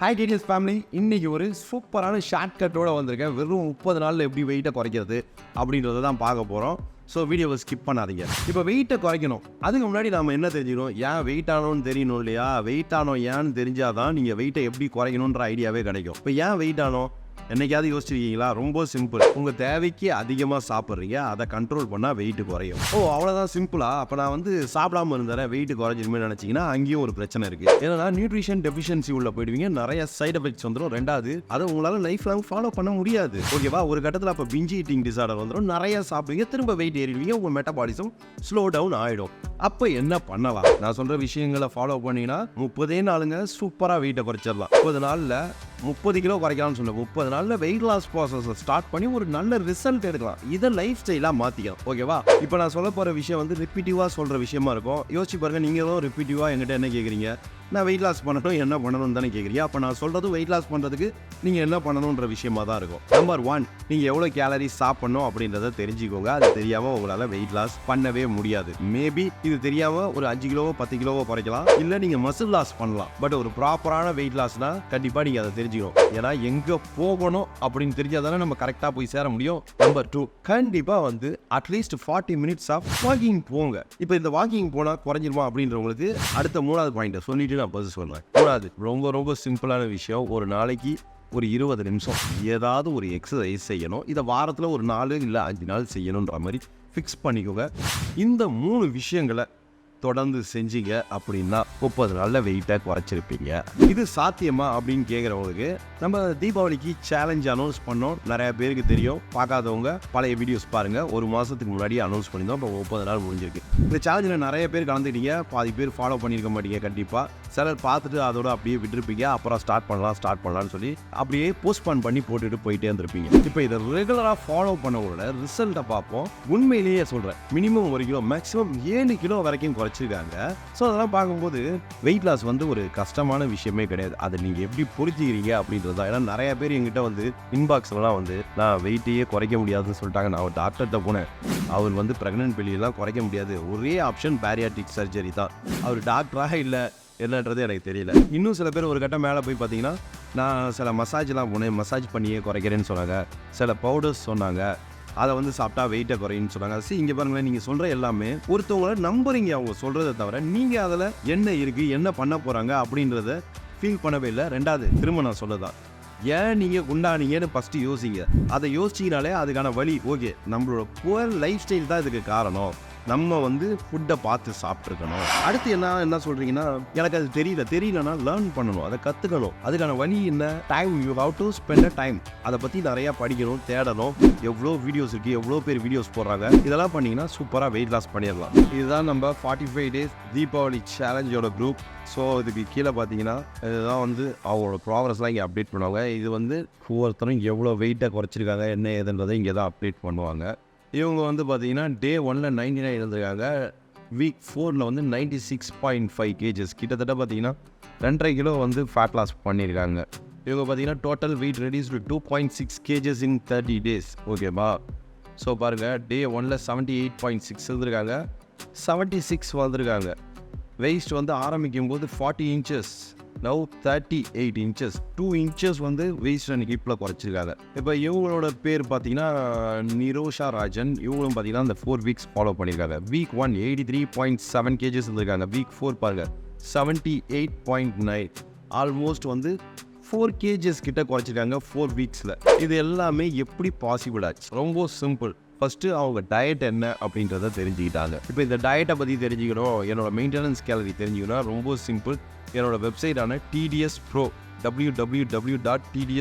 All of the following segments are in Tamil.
ஹாய் டிடிஎஸ் ஃபேமிலி, இன்றைக்கி ஒரு சூப்பரான ஷார்ட்கட்டோடு வந்திருக்கேன். வெறும் 30 நாளில் எப்படி வெயிட்டை குறைக்கிறது அப்படின்றத தான் பார்க்க போகிறோம். ஸோ வீடியோவை ஸ்கிப் பண்ணாதீங்க. இப்போ வெயிட்டை குறைக்கணும், அதுக்கு முன்னாடி நம்ம என்ன தெரிஞ்சுக்கணும்? ஏன் வெயிட் ஆனோன்னு தெரியணும் இல்லையா? வெயிட் ஆனோம் ஏன்னு தெரிஞ்சால் தான் நீங்கள் வெயிட்டை எப்படி குறைக்கணுன்ற ஐடியாவே கிடைக்கும். இப்போ ஏன் வெயிட் ஆனோம் என்னைக்காவது யோசிச்சிருக்கீங்களா? ரொம்ப சிம்பிள். உங்கள் தேவைக்கு அதிகமாக சாப்பிட்றீங்க, அதை கண்ட்ரோல் பண்ணால் வெயிட்டு குறையும். அவ்வளோதான் சிம்பிளா? அப்போ நான் சாப்பிடாமல் இருந்தேன் வெயிட்டு குறைஞ்சிருமே நினச்சிங்கன்னா அங்கேயும் ஒரு பிரச்சனை இருக்குது. ஏன்னா நியூட்ரிஷன் டெஃபிஷியன்சி உள்ள போயிடுவீங்க, நிறைய சைட் எஃபெக்ட்ஸ் வந்துடும். ரெண்டாவது, அதை உங்களால் லைஃப் லாங் ஃபாலோ பண்ண முடியாது. ஓகேவா? ஒரு கட்டத்தில் அப்போ பிஞ்சி ஈட்டிங் டிசார்டர் வந்துடும், நிறைய சாப்பிடுவீங்க, திரும்ப வெயிட் ஏறிடுவீங்க, உங்கள் மெட்டபாலிசம் ஸ்லோ டவுன் ஆகிடும். அப்போ என்ன பண்ணலாம்? நான் சொல்கிற விஷயங்களை ஃபாலோ பண்ணிங்கன்னா 30 நாளுங்க சூப்பராக வெயிட்டை குறைச்சிடலாம். 30 நாளில் 30 கிலோ குறைக்கலாம்னு சொன்னேன். 30 நாளில் வெயிட் லாஸ் ப்ராசஸை ஸ்டார்ட் பண்ணி ஒரு நல்ல ரிசல்ட் எடுக்கலாம். இதை லைஃப் ஸ்டைலாக மாற்றிக்கலாம். ஓகேவா? இப்போ நான் சொல்ல போகிற விஷயம் ரிப்பீட்டிவாக சொல்கிற விஷயமா இருக்கும். யோசிச்சு பாருங்கள், நீங்களும் ரிப்பீட்டிவாக என்கிட்ட என்ன கேட்குறீங்க? நான் வெயிட் லாஸ் பண்ணணும், என்ன பண்ணணும்னு தானே கேட்குறீங்க. அப்போ நான் சொல்கிறது வெயிட் லாஸ் பண்ணுறதுக்கு நீங்கள் என்ன பண்ணணுன்ற விஷயமா தான் இருக்கும். நம்பர் 1, நீங்கள் எவ்வளோ கேலரிஸ் சாப்பிடணும் அப்படின்றத தெரிஞ்சுக்கோங்க. அது தெரியாமல் உங்களால் வெயிட் லாஸ் பண்ணவே முடியாது. மேபி இது தெரியாமல் ஒரு 5 கிலோவோ 10 கிலோவோ குறைக்கலாம், இல்லை நீங்கள் மசில் லாஸ் பண்ணலாம். பட் ஒரு ப்ராப்பரான வெயிட் லாஸ்னால் கண்டிப்பாக நீங்கள் அதை தெரிஞ்சுக்கணும். ஏன்னா எங்கே போகணும் அப்படின்னு தெரிஞ்சால் தானே நம்ம கரெக்டாக போய் சேர முடியும். நம்பர் 2, கண்டிப்பாக அட்லீஸ்ட் 40 மினிட்ஸ் ஆஃப் வாக்கிங் போங்க. இப்போ இந்த வாக்கிங் போனால் குறைஞ்சிருமா அப்படின்றவங்களுக்கு அடுத்த 3வது பாயிண்ட் சொல்லிட்டு நான் பதில் சொல்றேன். கூடாது. ரொம்ப சிம்பிளான விஷயம். ஒரு நாளைக்கு ஒரு 20 நிமிஷம் ஏதாவது ஒரு எக்ஸசைஸ் செய்யணும். இதை வாரத்தில் ஒரு 4 இல்லை 5 நாள் செய்யணுன்ற மாதிரி ஃபிக்ஸ் பண்ணிக்கோங்க. இந்த 3 விஷயங்களை தொடர்ந்து செஞ்சீங்க அப்படின்னா 30 நாளில் வெயிட்டை குறைச்சிருப்பீங்க. இது சாத்தியமா அப்படின்னு கேட்குறவங்களுக்கு நம்ம தீபாவளிக்கு சேலஞ்ச் அனௌன்ஸ் பண்ணோம். நிறைய பேருக்கு தெரியும். பார்க்காதவங்க பழைய வீடியோஸ் பாருங்கள். ஒரு மாதத்துக்கு முன்னாடி அனௌன்ஸ் பண்ணியிருந்தோம். இப்போ 30 நாள் முடிஞ்சிருக்கு. இந்த சேலஞ்சில் நிறைய பேர் கலந்துக்கிட்டீங்க. பாதி பேர் ஃபாலோ பண்ணியிருக்க மாட்டீங்க கண்டிப்பாக. சிலர் பார்த்துட்டு அதோட அப்படியே விட்டுருப்பீங்க. அப்புறம் ஸ்டார்ட் பண்ணலாம்னு சொல்லி அப்படியே போஸ்ட்பான் பண்ணி போட்டுட்டு போயிட்டே இருந்திருப்பீங்க. இப்போ இதை ரெகுலராக ஃபாலோ பண்ணவங்களோட ரிசல்ட்டை பார்ப்போம். உண்மையிலேயே சொல்கிறேன், மினிமம் 1 கிலோ, மேக்ஸிமம் 7 கிலோ வரைக்கும் குறைச்சிருக்காங்க. ஸோ அதெல்லாம் பார்க்கும்போது வெயிட் லாஸ் ஒரு கஷ்டமான விஷயமே கிடையாது. அதை நீங்கள் எப்படி புரிஞ்சுக்கிறீங்க அப்படின்றது தான். ஏன்னா நிறைய பேர் எங்கிட்ட இன்பாக்ஸ்லாம் நான் வெயிட்டையே குறைக்க முடியாதுன்னு சொல்லிட்டாங்க. நான் ஒரு டாக்டர்கிட்ட போனேன். அவர் ப்ரெக்னென்ட் பெல்லியெல்லாம் குறைக்க முடியாது, ஒரே ஆப்ஷன் பேரியாட்ரிக் சர்ஜரி தான். அவர் டாக்டராக இல்லை என்னன்றது எனக்கு தெரியல. இன்னும் சில பேர் ஒரு கட்டம் மேலே போய் பார்த்தீங்கன்னா, நான் சில மசாஜ்லாம் போனேன், மசாஜ் பண்ணியே குறைக்கிறேன்னு சொன்னாங்க. சில பவுடர்ஸ் சொன்னாங்க, அதை சாப்பிட்டா வெயிட்டை குறையுன்னு சொன்னாங்க. இங்கே பாருங்களேன், நீங்கள் சொல்கிற எல்லாமே ஒருத்தவங்கள நம்புறீங்க அவங்க சொல்கிறத தவிர நீங்கள் அதில் என்ன இருக்குது, என்ன பண்ண போகிறாங்க அப்படின்றத ஃபீல் பண்ணவே இல்லை. ரெண்டாவது, திரும்ப நான் சொல்லதான், ஏன் நீங்கள் குண்டானீங்கன்னு ஃபஸ்ட்டு யோசிங்க. அதை யோசிச்சிங்கனாலே அதுக்கான வழி ஓகே. நம்மளோட புவர் லைஃப் ஸ்டைல் தான் இதுக்கு காரணம். நம்ம ஃபுட்டை பார்த்து சாப்பிட்ருக்கணும். அடுத்து என்ன சொல்கிறீங்கன்னா, எனக்கு அது தெரியலன்னா லேர்ன் பண்ணணும், அதை கற்றுக்கணும். அதுக்கான வழி என்ன? Time. You have to spend a time. அதை பற்றி நிறையா படிக்கணும், தேடணும். எவ்வளோ வீடியோஸ் இருக்குது, எவ்வளோ பேர் வீடியோஸ் போடுறாங்க. இதெல்லாம் பண்ணிங்கன்னா சூப்பராக வெயிட் லாஸ் பண்ணிடலாம். இதுதான் நம்ம 45 days தீபாவளி சேலஞ்சோட குரூப். ஸோ இதுக்கு கீழே பார்த்தீங்கன்னா இதுதான் அவங்களோட ப்ராக்ரஸ்லாம் இங்கே அப்டேட் பண்ணுவாங்க. இது ஒவ்வொருத்தரும் எவ்வளோ வெயிட்டை குறைச்சிருக்காங்க என்ன ஏதுன்றதை இங்கே தான் அப்டேட் பண்ணுவாங்க. இவங்க பார்த்தீங்கன்னா டே 1ல் 99 இருந்திருக்காங்க. வீக் 4ல் 96.5 kgs. கிட்டத்தட்ட பார்த்தீங்கன்னா 2.5 கிலோ ஃபேட் லாஸ் பண்ணியிருக்காங்க. இவங்க பார்த்தீங்கன்னா total weight reduce to 2.6 kgs in 30 days. ஓகேவா? ஸோ பாருங்கள், டே 1ல் 78.6 இருந்திருக்காங்க, 76 வந்திருக்காங்க. வெயிஸ்ட் ஆரம்பிக்கும் போது 40 inches, now 38 inches. 2 inches waist and ஹிப்பில் குறைச்சிருக்காங்க. இப்போ இவங்களோட பேர் பார்த்தீங்கன்னா நிரோஷா ராஜன். இவங்களும் பார்த்தீங்கன்னா அந்த 4 weeks ஃபாலோ பண்ணியிருக்காங்க. வீக் 1 83.7 kgs இருந்திருக்காங்க. வீக் 4 பாருங்கள் 78.9. ஆல்மோஸ்ட் 4 kgs கிட்ட குறைச்சிருக்காங்க 4 weeksல. இது எல்லாமே எப்படி பாசிபிள் ஆச்சு? ரொம்ப சிம்பிள். ஃபஸ்ட்டு அவங்க டயட் என்ன அப்படின்றத தெரிஞ்சுக்கிட்டாங்க. இப்போ இந்த டயட்டை பற்றி தெரிஞ்சுக்கணும், என்னோடய மெயின்டெனன்ஸ் கேலரி தெரிஞ்சுக்கணும், ரொம்ப சிம்பிள். என்னோடய வெப்சைட்டான TDS Pro, www.tdspro.in.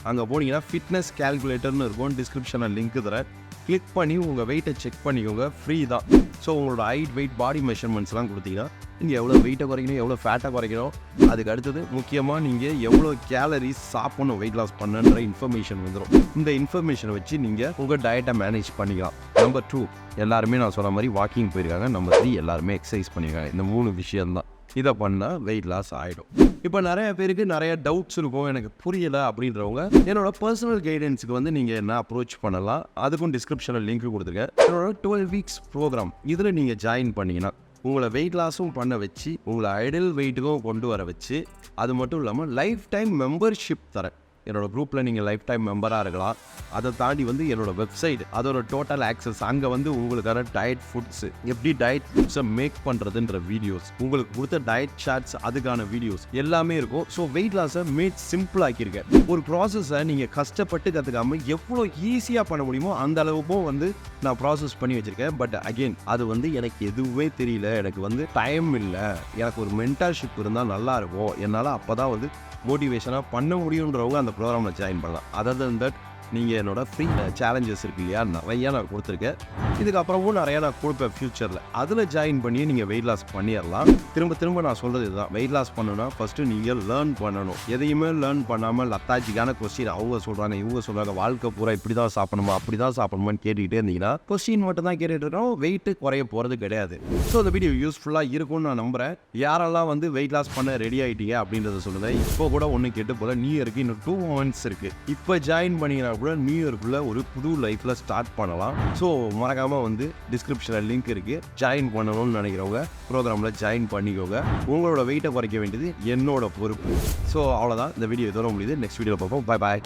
அங்கே போனீங்கன்னா ஃபிட்னஸ் கேல்குலேட்டர்னு இருக்கும். டிஸ்கிரிப்ஷனில் லிங்க் தரேன். கிளிக் பண்ணி உங்கள் வெயிட்டை செக் பண்ணிக்கோங்க, ஃப்ரீ தான். ஸோ உங்களோட ஹைட், வெயிட், பாடி மெஷர்மெண்ட்ஸ்லாம் கொடுத்தீங்கன்னா நீங்கள் எவ்வளோ வெயிட்டை குறைக்கணும், எவ்வளோ ஃபேட்டை குறைக்கணும், அதுக்கு அடுத்தது முக்கியமாக நீங்கள் எவ்வளோ கேலரிஸ் சாப்பிடணும் வெயிட் லாஸ் பண்ணுன்ற இன்ஃபர்மேஷன் வந்துடும். இந்த இன்ஃபர்மேஷனை வச்சு நீங்கள் உங்கள் டயட்டை மேனேஜ் பண்ணிக்கலாம். நம்பர் 2, எல்லாருமே நான் சொன்ன மாதிரி வாக்கிங் போயிருக்காங்க. நம்பர் 3, எல்லாருமே எக்ஸசைஸ் பண்ணியிருக்காங்க. இந்த 3 விஷயம்தான். இதை பண்ணால் வெயிட் லாஸ் ஆகிடும். இப்போ நிறைய பேருக்கு நிறைய டவுட்ஸ் இருக்கும், எனக்கு புரியலை அப்படின்றவங்க என்னோட பர்சனல் கைடன்ஸுக்கு நீங்கள் என்ன அப்ரோச் பண்ணலாம், அதுக்கும் டிஸ்கிரிப்ஷனில் லிங்க் கொடுத்துருக்கேன். என்னோட 12 weeks ப்ரோக்ராம் இதில் நீங்கள் ஜாயின் பண்ணிங்கன்னா உங்களை வெயிட் லாஸும் பண்ண வச்சு உங்களை ஐடியல் வெயிட்டுக்கும் கொண்டு வர வச்சு அது மட்டும் இல்லாமல் லைஃப் டைம் மெம்பர்ஷிப் தரேன். என்னோடய குரூப்பில் நீங்கள் லைஃப் டைம் மெம்பராக இருக்கலாம். அதை தாண்டி என்னோடய வெப்சைட் அதோட டோட்டல் ஆக்சஸ் அங்கே உங்களுக்கான டயட் ஃபுட்ஸு எப்படி டயட் ஃபுட்ஸை மேக் பண்ணுறதுன்ற வீடியோஸ், உங்களுக்கு கொடுத்த டயட் சார்ட்ஸ் அதுக்கான வீடியோஸ் எல்லாமே இருக்கும். ஸோ வெயிட் லாஸை மேட் சிம்பிள் ஆக்கியிருக்கேன். ஒரு ப்ராசஸை நீங்கள் கஷ்டப்பட்டு கற்றுக்காமல் எவ்வளோ ஈஸியாக பண்ண முடியுமோ அந்த அளவுக்கும் நான் ப்ராசஸ் பண்ணி வச்சுருக்கேன். பட் அகெயின் அது எனக்கு எதுவுமே தெரியல, எனக்கு டைம் இல்லை, எனக்கு ஒரு மென்டர்ஷிப் இருந்தால் நல்லாயிருக்கும், என்னால் அப்போ தான் மோட்டிவேஷனாக பண்ண முடியுன்றவங்க அந்த ப்ரோக்ராமில் ஜாயின் பண்ணலாம். அதர் தென் தட் நீங்கள் என்னோட ஃப்ரீ சேலஞ்சஸ் இருக்கு இல்லையா, நிறையா நான் கொடுத்துருக்கேன். இதுக்கப்புறமும் நிறையா நான் கொடுப்பேன் ஃப்யூச்சரில். அதில் ஜாயின் பண்ணி நீங்கள் வெயிட் லாஸ் பண்ணிடலாம். திரும்ப நான் சொல்கிறது இதுதான், வெயிட் லாஸ் பண்ணணும்னா ஃபஸ்ட்டு நீங்கள் லேர்ன் பண்ணணும். எதையுமே லேர்ன் பண்ணாமல் லத்தாஜிக்கான கொஸ்டின் அவங்க சொல்கிறாங்க இவங்க சொல்கிறாங்க, வாழ்க்கை பூரா இப்படி தான் சாப்பிடணுமா அப்படி தான் சாப்பிடணுமான்னு கேட்டுக்கிட்டே இருந்தீங்கன்னா கொஸ்டின் மட்டும் தான் கேட்டுட்டு இருக்கோம், வெயிட்டு குறைய போகிறது கிடையாது. ஸோ இந்த வீடியோ யூஸ்ஃபுல்லாக இருக்கும்னு நான் நம்புகிறேன். யாரெல்லாம் வெயிட் லாஸ் பண்ண ரெடி ஆகிட்டீங்க அப்படின்றத சொல்லுங்கள். இப்போ கூட ஒன்று கேட்டு போல் நியூ இயருக்கு இன்னும் 2 months இருக்குது. இப்போ ஜாயின் பண்ணிங்கன்னா கூட நியூ இயர்க்குள்ள ஒரு புது லைஃப்பில் ஸ்டார்ட் பண்ணலாம். ஸோ மறக்காமல் டிஸ்கிரிப்ஷனில் லிங்க் இருக்குது, ஜாயின் பண்ணணும்னு நினைக்கிறவங்க ப்ரோக்ராமில் ஜாயின் பண்ணிக்கோங்க. உங்களோட வெயிட்டை குறைக்க வேண்டியது என்னோட பொறுப்பு. ஸோ அவ்வளோதான், இந்த வீடியோ இதோட முடியுது. நெக்ஸ்ட் வீடியோவில் பார்ப்போம். பாய்.